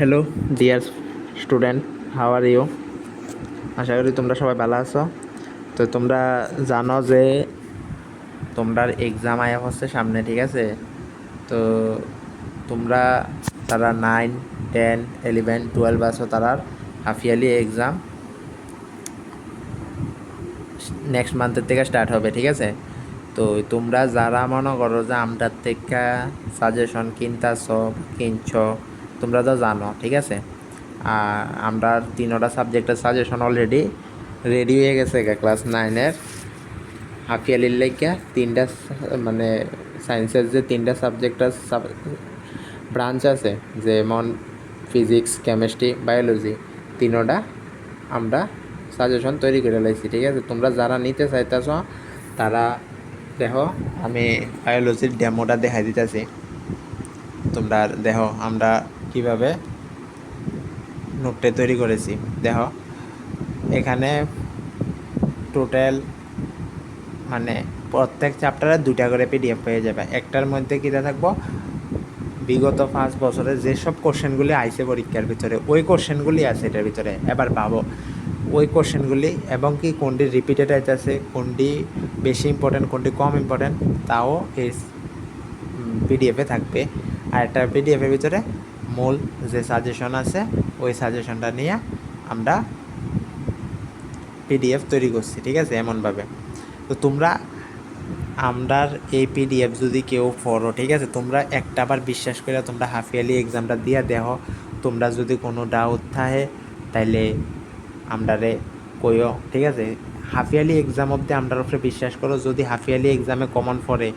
Hello dear student, how are you? আশা করি তোমরা সবাই ভালো আছো। তো তোমরা জানো যে তোমরা এক্সাম আয়া হচ্ছে সামনে, ঠিক আছে? তো তোমরা তারা 9, 10, 11, 12 আছো, তারার হাফ ইয়ারলি এক্সাম নেক্সট মান্থের থেকে স্টার্ট হবে, ঠিক আছে? তো তোমরা যারা মনে করো যে আমটার থেকে সাজেশন কিনছ, তোমরা তো জানো, ঠিক আছে? আর আমরা তিনোটা সাবজেক্টের সাজেশন অলরেডি রেডি হয়ে গেছে ক্লাস 9-এর হাফ ইয়ারলির লেগে। তিনটা মানে সায়েন্সের যে তিনটা সাবজেক্টের ব্রাঞ্চ আছে, যেমন ফিজিক্স, কেমিস্ট্রি, বায়োলজি, তিনোটা আমরা সাজেশন তৈরি করে লাইছি, ঠিক আছে? তোমরা যারা নিতে চাইতেছ তারা দেখো, আমি বায়োলজির ডেমোটা দেখাই দিতেছি। তোমরা দেখো আমরা কিভাবে নোটটা তৈরি করেছি। দেখো এখানে টোটাল মানে প্রত্যেক চ্যাপ্টারে 2টা করে পিডিএফ পেয়ে যাবে। একটার মধ্যে কীটা থাকবো, বিগত 5 বছরে যেসব কোশ্চেনগুলি আইসে পরীক্ষার ভিতরে, ওই কোশ্চেনগুলি আছে এটার ভিতরে। এবার ভাবো ওই কোশ্চেনগুলি এবং কি কোনটি রিপিটেড আছে, কোনটি বেশি ইম্পর্টেন্ট, কোনটি কম ইম্পর্টেন্ট, তাও এই পিডিএফে থাকবে। আর একটা পিডিএফের ভিতরে মূল যে সাজেশন আছে, ওই সাজেশনটা নিয়ে আমরা পিডিএফ তৈরি করছি, ঠিক আছে? এমনভাবে তো তোমরা আমরার এই পিডিএফ যদি কেউ পড়ো, ঠিক আছে, তোমরা একটা আবার বিশ্বাস করে তোমরা হাফ ইয়ারলি এক্সামটা দিয়ে দেখো। তোমরা যদি কোনো ডাউট থাকে তাইলে আমরারে কইও, ঠিক আছে? হাফ ইয়ারলি এক্সাম অবধি আমরার উপরে বিশ্বাস করো। যদি হাফ ইয়ারলি এক্সামে কমন পড়ে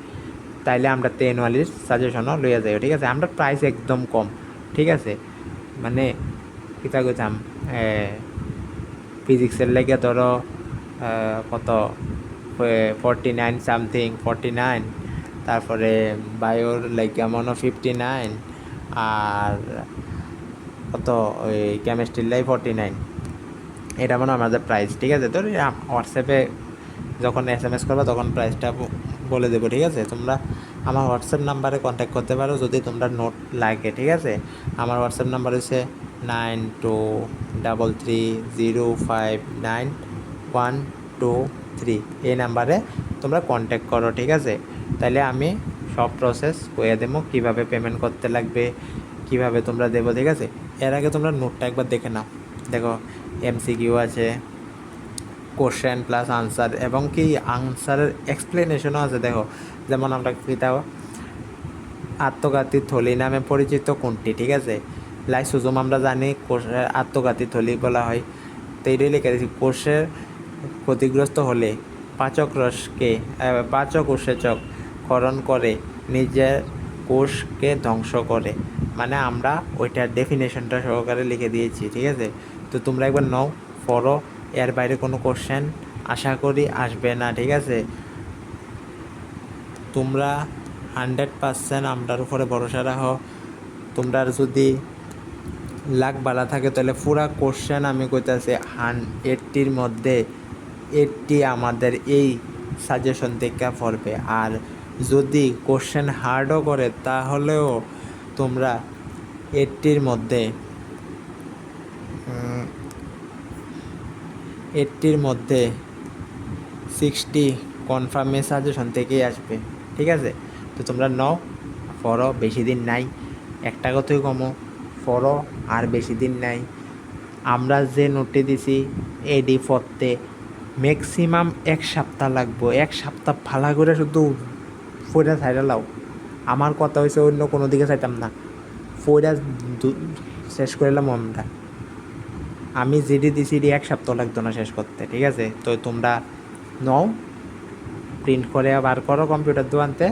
তাইলে আমরা 10 ওয়ালির সাজেশনও লইয়া যাই, ঠিক আছে? আমরা প্রাইস একদম কম, ঠিক আছে? মানে কিতা কইতাম, ফিজিক্সের লেগে ধরো কত 49 সামথিং, 49। তারপরে বায়োর লেগে মনে 59, আর কত ওই কেমিস্ট্রির লাই 49। এটা মনে আমাদের প্রাইস, ঠিক আছে? তো হোয়াটসঅ্যাপে যখন SMS করবে তখন প্রাইসটা বলে দেবো, ঠিক আছে? তোমরা আমার হোয়াটসঅ্যাপ নাম্বারে কন্ট্যাক্ট করতে পারো যদি তোমরা নোট লাগে, ঠিক আছে? আমার হোয়াটসঅ্যাপ নাম্বার হচ্ছে 9233059123। এই নাম্বারে তোমরা কন্ট্যাক্ট করো, ঠিক আছে? তাহলে আমি সব প্রসেস কইয়া দেবো, কীভাবে পেমেন্ট করতে লাগবে, কীভাবে তোমরা দেবো, ঠিক আছে? এর আগে তোমরা নোটটা একবার দেখে নাও। দেখো MCQ আছে, কোশ্চেন প্লাস আনসার, এবং কি আনসারের এক্সপ্লেনেশনও আছে। দেখো যেমন আমরা কিতাব আত্মঘাতী থলি নামে পরিচিত কোনটি, ঠিক আছে? লাইসোজোম আমরা জানি কোষের আত্মঘাতী থলি বলা হয়। তো এইটাই লিখে দিচ্ছি, কোষের ক্ষতিগ্রস্ত হলে পাচক উৎসেচক ক্ষরণ করে নিজের কোষকে ধ্বংস করে। মানে আমরা ওইটার ডেফিনেশনটা সহকারে লিখে দিয়েছি, ঠিক আছে? তো তোমরা একবার নাও, পড়ো। এর বাইরে কোনো কোশ্চেন আশা করি আসবে না, ঠিক আছে? তোমরা 100% আমরার উপরে ভরসা রাখো। তোমরা যদি লাখ বালা থাকে তাহলে পুরা কোশ্চেন আমি কইতাছি 80-র মধ্যে 80 আমাদের এই সাজেশন থেকে পড়বে। আর যদি কোশ্চেন হার্ডও করে তাহলেও তোমরা 80-র মধ্যে 60 কনফার্মে সাজেশন থেকেই আসবে, ঠিক আছে? তো তোমরা নাও, পড়ো, বেশি দিন নাই। একটা কথাই কমো, পড়ো, আর বেশি দিন নাই। আমরা যে নোটে দিছি এডি পড়তে ম্যাক্সিমাম 1 সপ্তাহ লাগবো। 1 সপ্তাহ ভালো করে শুধু ফইরা ছাইরা লাও। আমার কথা হয়েছে অন্য কোনো দিকে চাইতাম না, ফইরা শেষ করলাম আমরা। আমি যেটি দিছি 1 সপ্তাহ লাগতো না শেষ করতে, ঠিক আছে? তো তোমরা নাও, প্রিন্ট করে বার করো কম্পিউটার দোকানতে,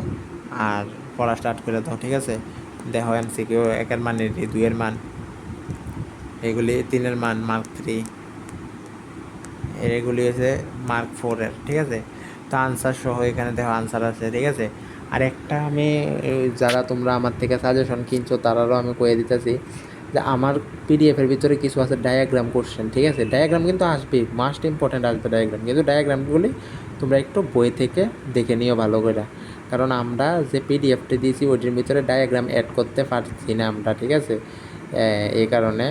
আর পড়া স্টার্ট করে দাও, ঠিক আছে? দেখো MCQ 1-এর মান, 2-এর মান, এগুলি 3-এর মান মার্ক 3, এগুলি হচ্ছে মার্ক 4-এর, ঠিক আছে? তো আনসার সহ এখানে দেখো আনসার আছে, ঠিক আছে? আর একটা আমি যারা তোমরা আমার থেকে সাজেশন কিনছো তারারও আমি কয়ে দিতেছি যে আমার পিডিএফের ভিতরে কিছু আছে ডায়াগ্রাম কোশ্চেন, ঠিক আছে? ডায়াগ্রাম কিন্তু আসবেই, মাস্ট ইম্পর্ট্যান্ট আসবে ডায়াগ্রাম, কিন্তু ডায়াগ্রামগুলি তোমরা একটু বই থেকে দেখে নিও ভালো করে। কারণ আমরা যে পিডিএফটি দিয়েছি ওইটির ভিতরে ডায়াগ্রাম অ্যাড করতে পারছি না আমরা, ঠিক আছে? এই কারণে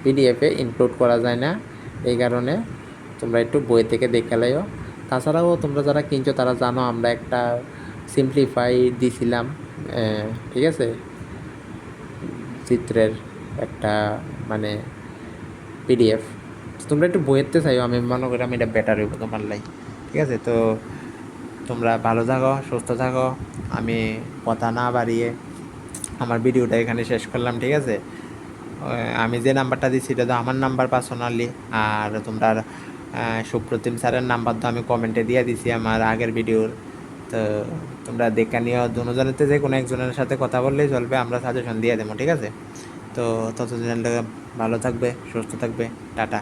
পিডিএফে ইনক্লুড করা যায় না, এই কারণে তোমরা একটু বই থেকে দেখে লাইও। তাছাড়াও তোমরা যারা কিনছো তারা জানো আমরা একটা সিম্পলিফাই দিছিলাম, ঠিক আছে, চিত্রের একটা মানে পিডিএফ। তোমরা একটু বইয়েতে চাইও, আমি মনে করি আমি এটা বেটার হইব তোমার লাই। ঠিক আছে, তো তোমরা ভালো থাকো, সুস্থ থাকো। আমি কথা না বাড়িয়ে আমার ভিডিওটা এখানে শেষ করলাম। ঠিক আছে, আমি যে নাম্বারটা দিচ্ছি এটা তো আমার নাম্বার পার্সোনালি, আর তোমরা সুপ্রতিম স্যারের নাম্বার তো আমি কমেন্টে দিয়ে দিছি আমার আগের ভিডিওর। তো তোমরা দেখে নিও, দুজনেতে যে কোনো একজনের সাথে কথা বললেই চলবে, আমরা সাজেশন দিয়ে দেবো। ঠিক আছে, তো ততদিন ভালো থাকবে, সুস্থ থাকবে, টাটা।